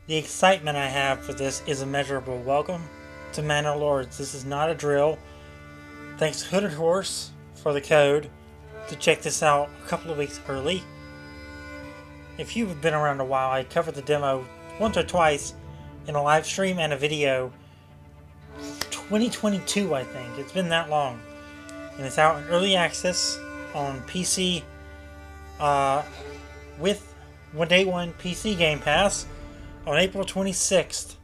The excitement I have for this is immeasurable. Welcome to Manor Lords. This is not a drill. Thanks to Hooded Horse for the code to check this out a couple of weeks early. If you've been around a while, I covered the demo once or twice in a live stream and a video. 2022, I think. It's been that long. And it's out in early access on PC with Day 1 PC Game Pass on April 26th.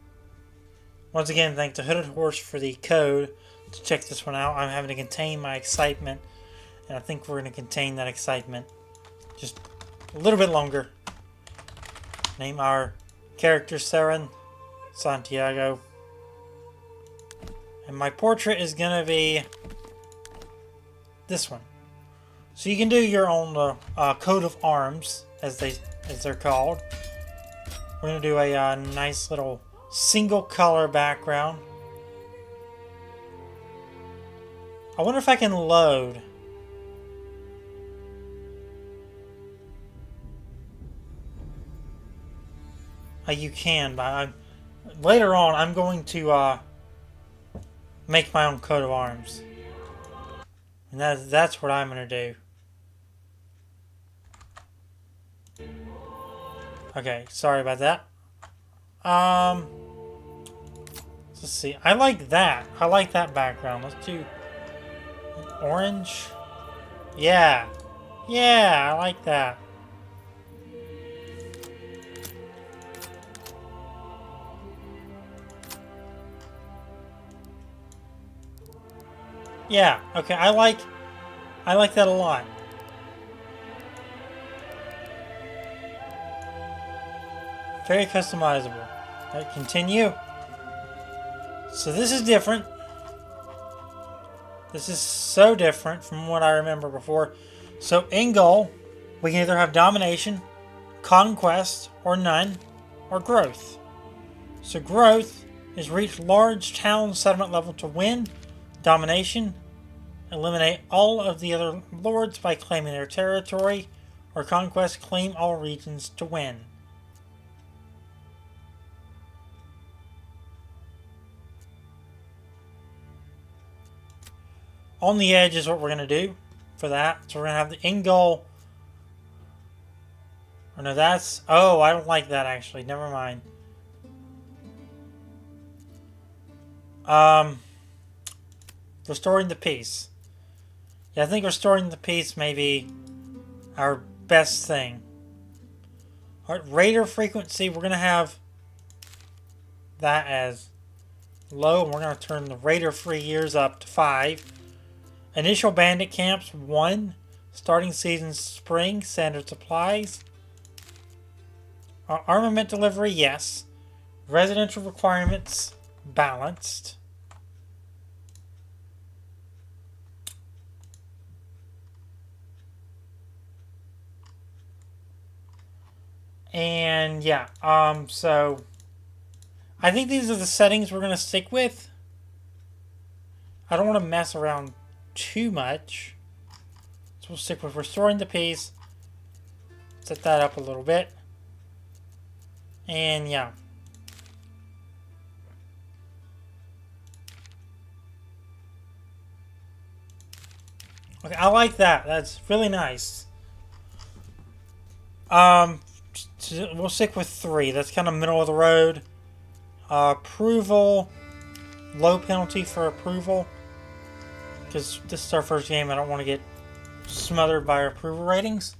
Once again, thanks to Hooded Horse for the code to check this one out. I'm having to contain my excitement, and I think we're going to contain that excitement just a little bit longer. Name our character Seren Santiago. And my portrait is going to be this one. So you can do your own coat of arms, as they're called. We're going to do a nice little single color background. I wonder if I can load. You can, but later on I'm going to make my own coat of arms. And that's what I'm going to do. Okay, sorry about that. Let's see. I like that. I like that background. Let's do orange. Yeah. Yeah, I like that. Yeah, okay, I like that a lot. Very customizable. Alright, continue. So this is different. This is so different from what I remember before. So in goal, we can either have domination, conquest, or none, or growth. So growth is reach large town settlement level to win. Domination, eliminate all of the other lords by claiming their territory, or conquest, claim all regions to win. On the edge is what we're going to do for that. So we're going to have the end goal. Oh no, that's... Oh, I don't like that actually. Never mind. Restoring the peace. Yeah, I think restoring the peace may be our best thing. Alright, raider frequency, we're going to have that as low. And we're going to turn the raider free years up to 5. Initial bandit camps, 1. Starting season spring, standard supplies. Armament delivery, yes. Residential requirements, balanced. And yeah, so I think these are the settings we're going to stick with. I don't want to mess around too much. So we'll stick with restoring the peace. Set that up a little bit. And yeah. Okay, I like that. That's really nice. We'll stick with 3. That's kind of middle of the road. Approval. Low penalty for approval. Because this is our first game. I don't want to get smothered by our approval ratings.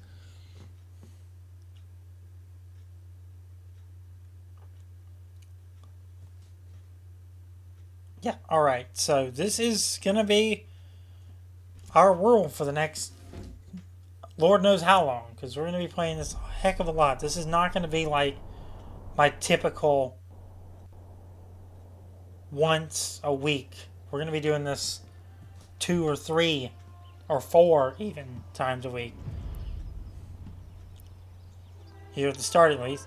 Yeah, alright. So this is going to be our world for the next Lord knows how long. Because we're going to be playing this a heck of a lot. This is not going to be like my typical once a week. We're going to be doing this 2 or 3 or 4 even times a week. Here at the start at least.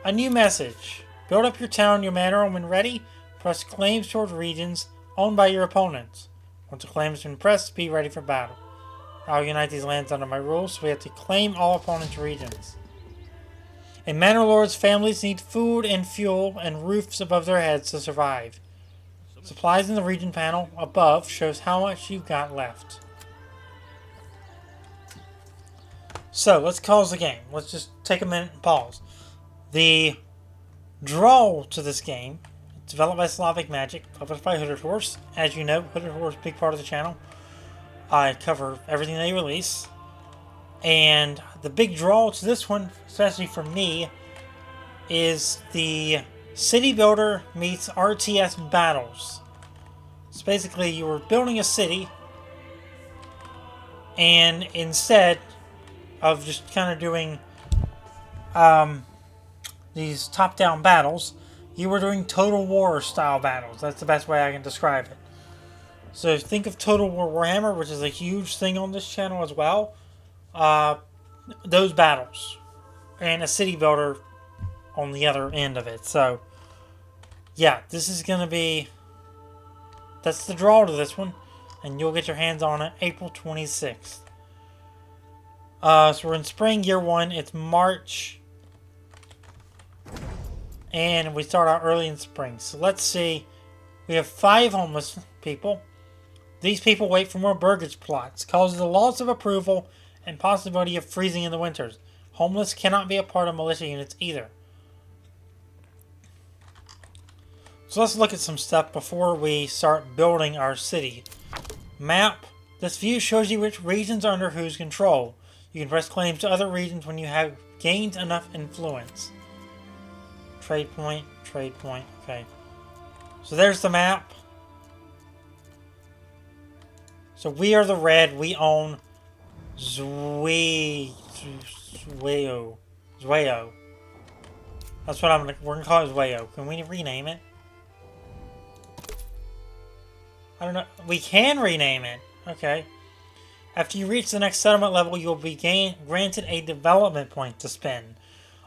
A new message. Build up your town, your manor, and when ready, press claims towards regions owned by your opponents. Once a claim has been pressed, be ready for battle. I'll unite these lands under my rules, so we have to claim all opponents' regions. In Manor Lords, families need food and fuel and roofs above their heads to survive. Supplies in the region panel above shows how much you've got left. So, let's pause the game. Let's just take a minute and pause. The draw to this game, developed by Slavic Magic, published by Hooded Horse. As you know, Hooded Horse is a big part of the channel. I cover everything they release. And the big draw to this one, especially for me, is the City Builder meets RTS battles. So basically, you were building a city, and instead of just kind of doing these top-down battles, you were doing Total War style battles. That's the best way I can describe it. So think of Total War Warhammer, which is a huge thing on this channel as well. Those battles. And a city builder on the other end of it. So, yeah, this is going to be... That's the draw to this one. And you'll get your hands on it April 26th. So we're in spring, year 1. It's March. And we start out early in spring. So let's see. We have 5 homeless people. These people wait for more burgage plots. Causes a loss of approval and possibility of freezing in the winters. Homeless cannot be a part of militia units either. So let's look at some stuff before we start building our city. Map. This view shows you which regions are under whose control. You can press claims to other regions when you have gained enough influence. Trade point, okay. So there's the map. So we are the red, we own Zweio. That's what we're gonna call it Zweio. Can we rename it? I don't know. We can rename it. Okay. After you reach the next settlement level, you will be granted a development point to spend.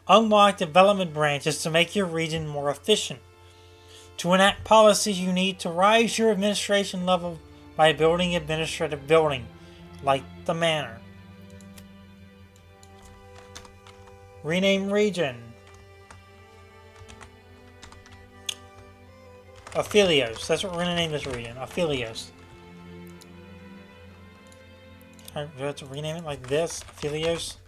Unlock development branches to make your region more efficient. To enact policies, you need to rise your administration level by building administrative building, like the manor. Rename region. Aphelios. That's what we're going to name this region. Aphelios. Do I have to rename it like this? Aphelios?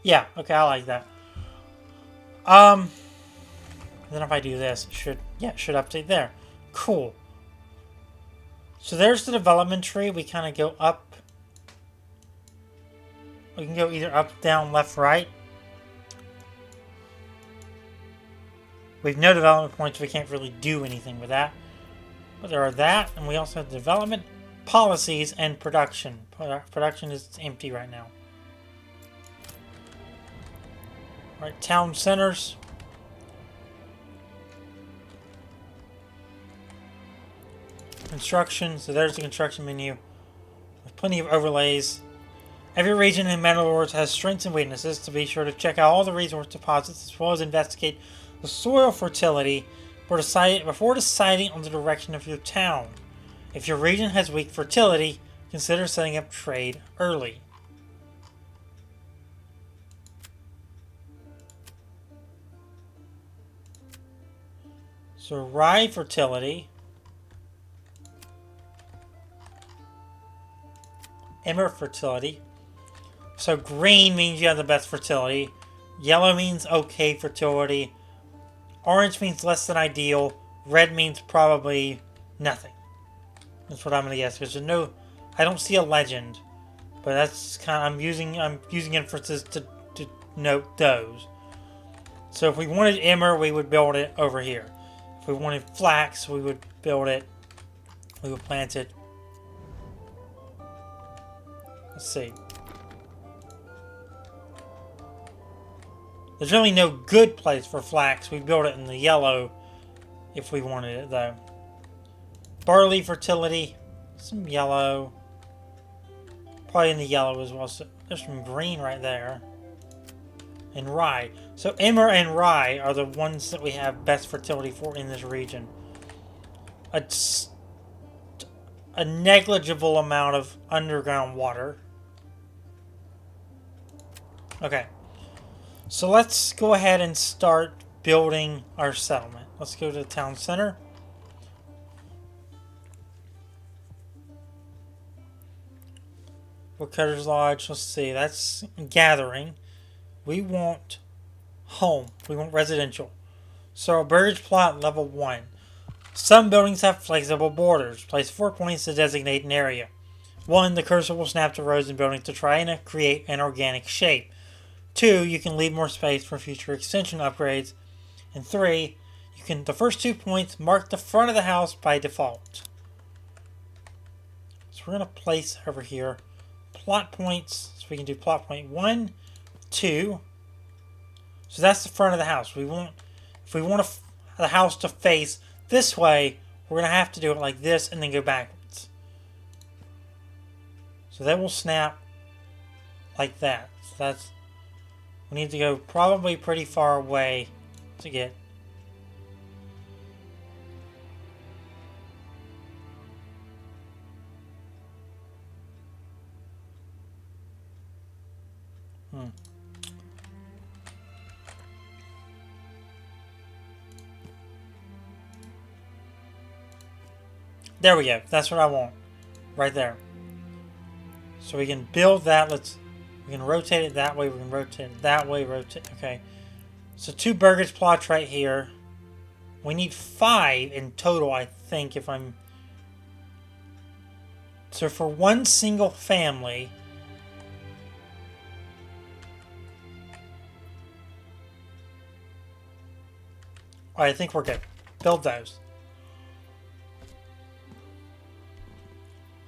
Yeah, okay, I like that. Then if I do this, it should update there. Cool. So there's the development tree. We kind of go up. We can go either up, down, left, right. We have no development points. We can't really do anything with that. But there are that, and we also have development, policies, and production. Production is empty right now. Alright, town centers. Construction, so there's the construction menu. With plenty of overlays. Every region in Manor Lords has strengths and weaknesses, so be sure to check out all the resource deposits as well as investigate the soil fertility before deciding on the direction of your town. If your region has weak fertility, consider setting up trade early. So rye fertility. Emmer fertility. So green means you have the best fertility. Yellow means okay fertility. Orange means less than ideal. Red means probably nothing. That's what I'm gonna guess. Because I don't see a legend, but that's kind of I'm using inferences to note those. So if we wanted emmer, we would build it over here. If we wanted flax, we would build it. We would plant it. Let's see. There's really no good place for flax. We build it in the yellow if we wanted it, though. Barley fertility. Some yellow. Probably in the yellow as well. So there's some green right there. And rye. So emmer and rye are the ones that we have best fertility for in this region. A negligible amount of underground water. Okay. So let's go ahead and start building our settlement. Let's go to the town center. Woodcutter's Lodge. Let's see. That's gathering. We want home. We want residential. So a burgage plot level 1. Some buildings have flexible borders. Place 4 points to designate an area. 1. The cursor will snap to rows and buildings to try and create an organic shape. 2. You can leave more space for future extension upgrades. And 3. The first 2 points mark the front of the house by default. So we're going to place over here plot points. So we can do plot point 1, 2. So that's the front of the house. If we want the house to face this way, we're going to have to do it like this and then go backwards. So that will snap like that. So we need to go probably pretty far away to get. There we go. That's what I want. Right there. So we can build that. We can rotate it that way. We can rotate it that way. Okay. So 2 burgage plots right here. We need 5 in total, I think, So for one single family. Alright, I think we're good. Build those.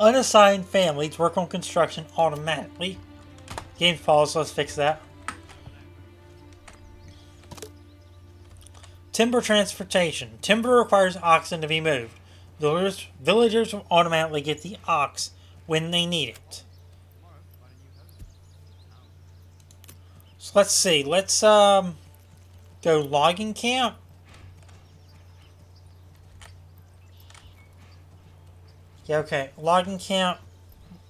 Unassigned families work on construction automatically. Game falls, so let's fix that. Timber transportation. Timber requires oxen to be moved. Villagers will automatically get the ox when they need it. So let's see. Let's go logging camp. Yeah, okay. Logging camp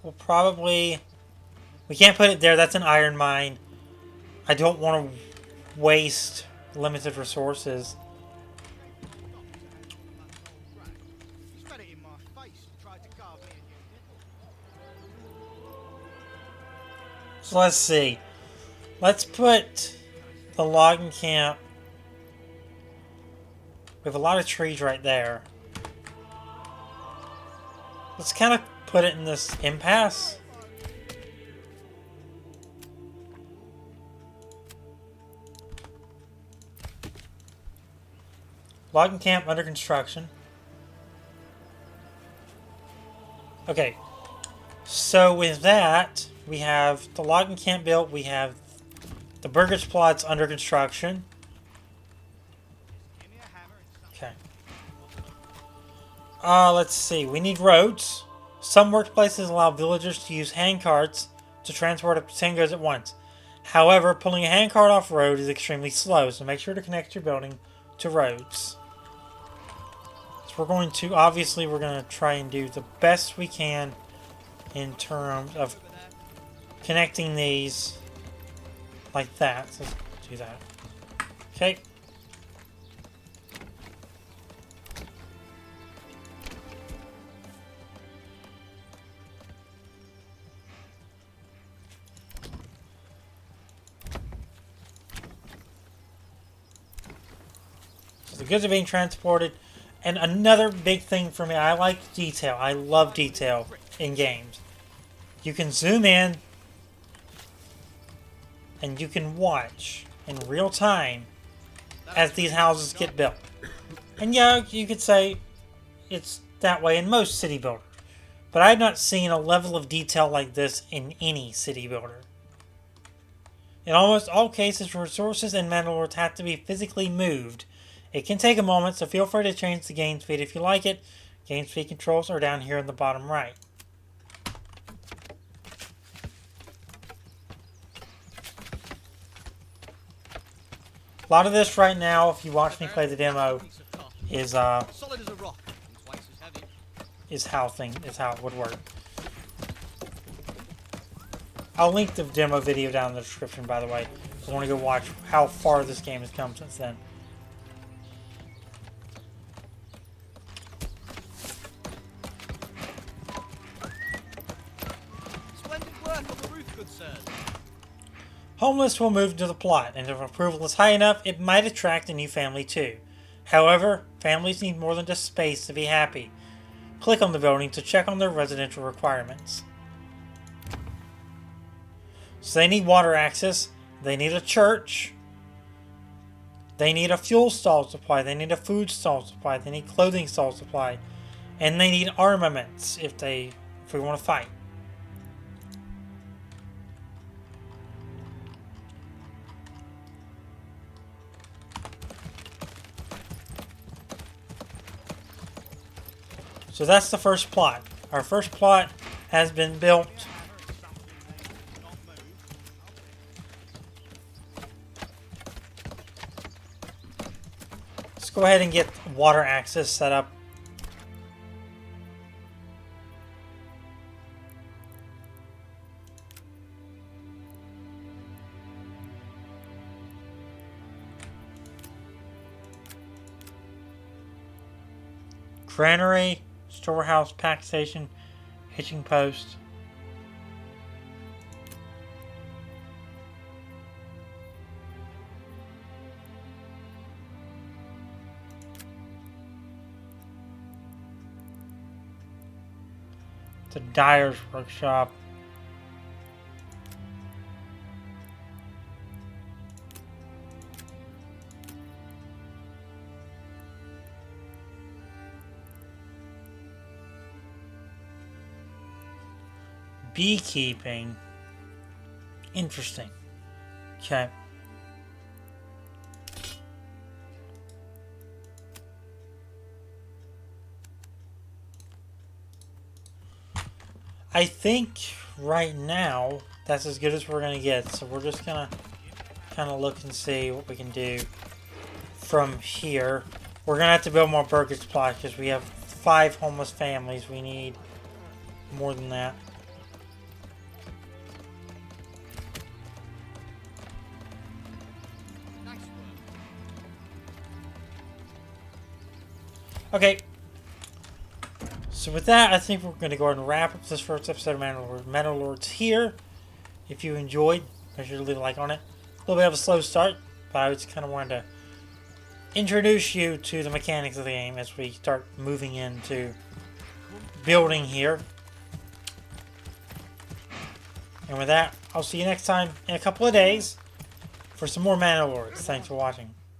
will probably... We can't put it there. That's an iron mine. I don't want to waste limited resources. So let's see. Let's put the logging camp... We have a lot of trees right there. Let's kind of put it in this impasse. Logging camp under construction. Okay. So with that, we have the logging camp built. We have the burgage plots under construction. Okay. Let's see. We need roads. Some workplaces allow villagers to use hand carts to transport up to 10 goods at once. However, pulling a hand cart off road is extremely slow, so make sure to connect your building to roads. So we're going to try and do the best we can in terms of connecting these like that. So let's do that. Okay. The goods are being transported. And another big thing for me, I like detail. I love detail in games. You can zoom in and you can watch in real time as these houses get built. And yeah, you could say it's that way in most city builders. But I've not seen a level of detail like this in any city builder. In almost all cases, resources in Manor Lords have to be physically moved. It can take a moment, so feel free to change the game speed if you like it. Game speed controls are down here in the bottom right. A lot of this right now, if you watch me play the demo, is how it would work. I'll link the demo video down in the description, by the way. If you want to go watch how far this game has come since then. Splendid work on the roof, good sir. Homeless will move into the plot, and if approval is high enough, it might attract a new family too. However, families need more than just space to be happy. Click on the building to check on their residential requirements. So they need water access, they need a church, they need a fuel stall supply, they need a food stall supply, they need clothing stall supply, and they need armaments if we want to fight. So that's the first plot. Our first plot has been built. Let's go ahead and get water access set up. Granary, storehouse, pack station, hitching post. The dyer's workshop. Beekeeping. Interesting. Okay. I think right now that's as good as we're going to get. So we're just going to kind of look and see what we can do from here. We're going to have to build more burgage plots because we have 5 homeless families. We need more than that. Okay. So with that, I think we're going to go ahead and wrap up this first episode of Manor Lords here. If you enjoyed, make sure to leave a like on it. A little bit of a slow start, but I just kind of wanted to introduce you to the mechanics of the game as we start moving into building here. And with that, I'll see you next time in a couple of days for some more Manor Lords. Thanks for watching.